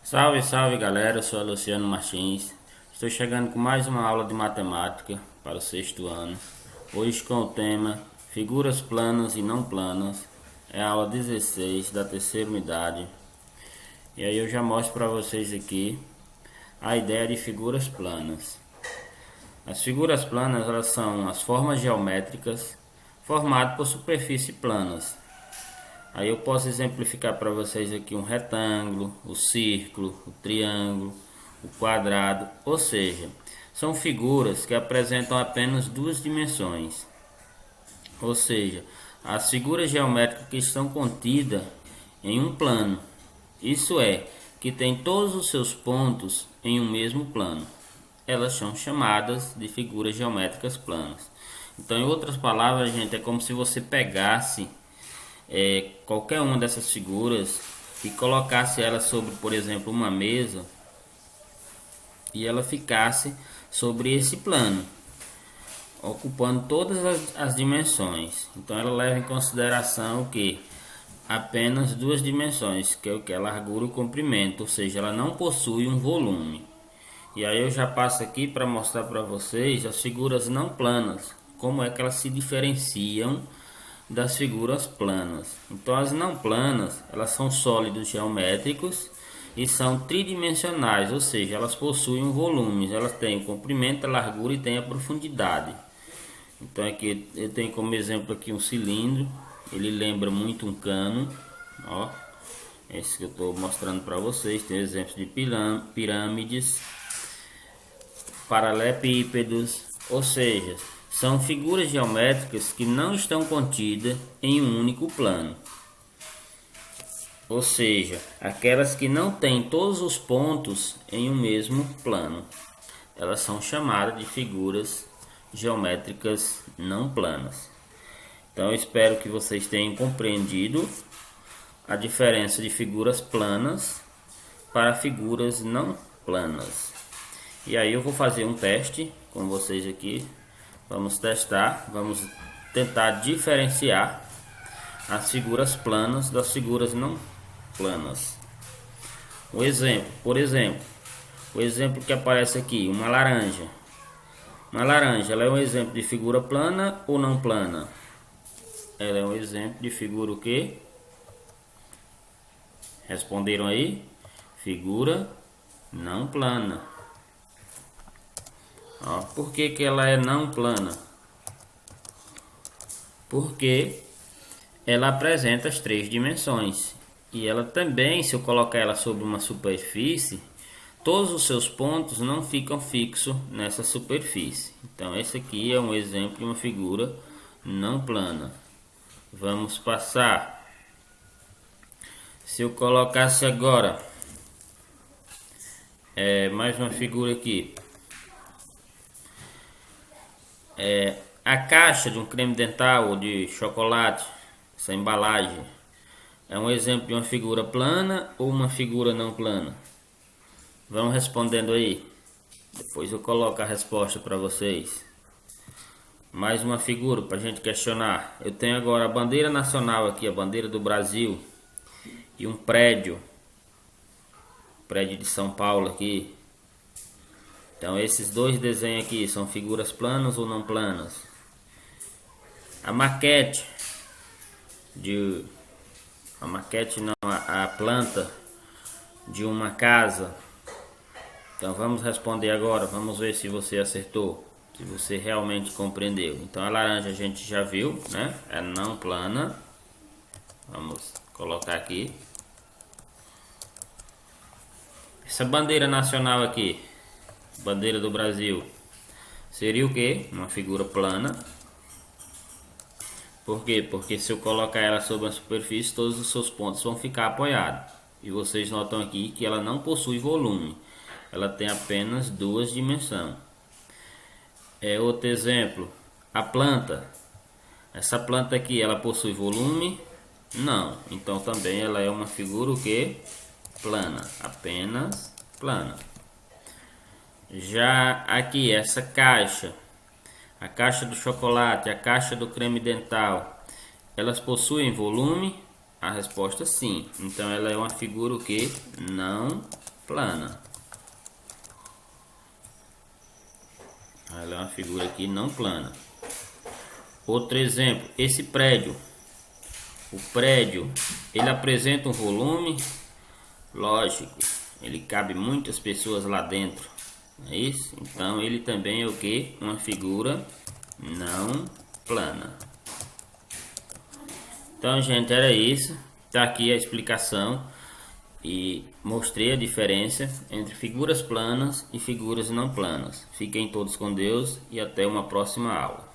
Salve, salve galera, eu sou Luciano Martins. Estou chegando com mais uma aula de matemática para o sexto ano. Hoje com o tema Figuras planas e não planas. É a aula 16 da terceira unidade. E aí eu já mostro para vocês aqui a ideia de figuras planas. As figuras planas elas são as formas geométricas formadas por superfícies planas. Aí eu posso exemplificar para vocês aqui um retângulo, o círculo, o triângulo, o quadrado, ou seja, são figuras que apresentam apenas duas dimensões. Ou seja, as figuras geométricas que estão contidas em um plano. Isso é, que tem todos os seus pontos em um mesmo plano. Elas são chamadas de figuras geométricas planas. Então, em outras palavras, gente, é como se você pegasse qualquer uma dessas figuras e colocasse ela sobre, por exemplo, uma mesa e ela ficasse sobre esse plano, ocupando todas as dimensões. Então ela leva em consideração o que? Apenas duas dimensões, que é o que? A largura e o comprimento, ou seja, ela não possui um volume. E aí eu já passo aqui para mostrar para vocês as figuras não planas, como é que elas se diferenciam das figuras planas. Então as não planas, elas são sólidos geométricos e são tridimensionais, ou seja, elas possuem um volume, elas têm o comprimento, a largura e têm a profundidade. Então aqui eu tenho como exemplo aqui um cilindro, ele lembra muito um cano, ó. Esse que eu estou mostrando para vocês. Tem exemplos de pirâmides, paralelepípedos, ou seja, são figuras geométricas que não estão contidas em um único plano. Ou seja, aquelas que não têm todos os pontos em um mesmo plano. Elas são chamadas de figuras geométricas não planas. Então eu espero que vocês tenham compreendido a diferença de figuras planas para figuras não planas. E aí eu vou fazer um teste com vocês aqui. Vamos testar, vamos tentar diferenciar as figuras planas das figuras não planas. Por exemplo, o exemplo que aparece aqui, uma laranja. Uma laranja, ela é um exemplo de figura plana ou não plana? Ela é um exemplo de figura o quê? Responderam aí? Figura não plana. Ó, por que ela é não plana? Porque ela apresenta as três dimensões. E ela também, se eu colocar ela sobre uma superfície, todos os seus pontos não ficam fixos nessa superfície. Então esse aqui é um exemplo de uma figura não plana. Vamos passar. Se eu colocasse agora mais uma figura aqui. A caixa de um creme dental ou de chocolate, essa embalagem, é um exemplo de uma figura plana ou uma figura não plana? Vão respondendo aí. Depois eu coloco a resposta para vocês. Mais uma figura para a gente questionar. Eu tenho agora a bandeira nacional aqui, a bandeira do Brasil, e um prédio de São Paulo aqui. Então esses dois desenhos aqui são figuras planas ou não planas? A maquete a planta de uma casa. Então vamos responder agora, vamos ver se você acertou, se você realmente compreendeu. Então a laranja a gente já viu, né? É não plana. Vamos colocar aqui. Essa bandeira nacional aqui, bandeira do Brasil, seria o que? Uma figura plana. Por quê? Porque se eu colocar ela sobre a superfície, todos os seus pontos vão ficar apoiados. E vocês notam aqui que ela não possui volume. Ela tem apenas duas dimensões. Outro exemplo, a planta. Essa planta aqui, ela possui volume? Não. Então também ela é uma figura o quê? Plana. Apenas plana. Já aqui, essa caixa. A caixa do chocolate, a caixa do creme dental, elas possuem volume? A resposta sim. Então ela é uma figura o que? Não plana. Ela é uma figura aqui não plana. Outro exemplo, esse prédio. O prédio, ele apresenta um volume, lógico, ele cabe muitas pessoas lá dentro, não é isso? Então ele também é o que? Uma figura não plana. Então, gente, era isso. Tá aqui a explicação e mostrei a diferença entre figuras planas e figuras não planas. Fiquem todos com Deus e até uma próxima aula.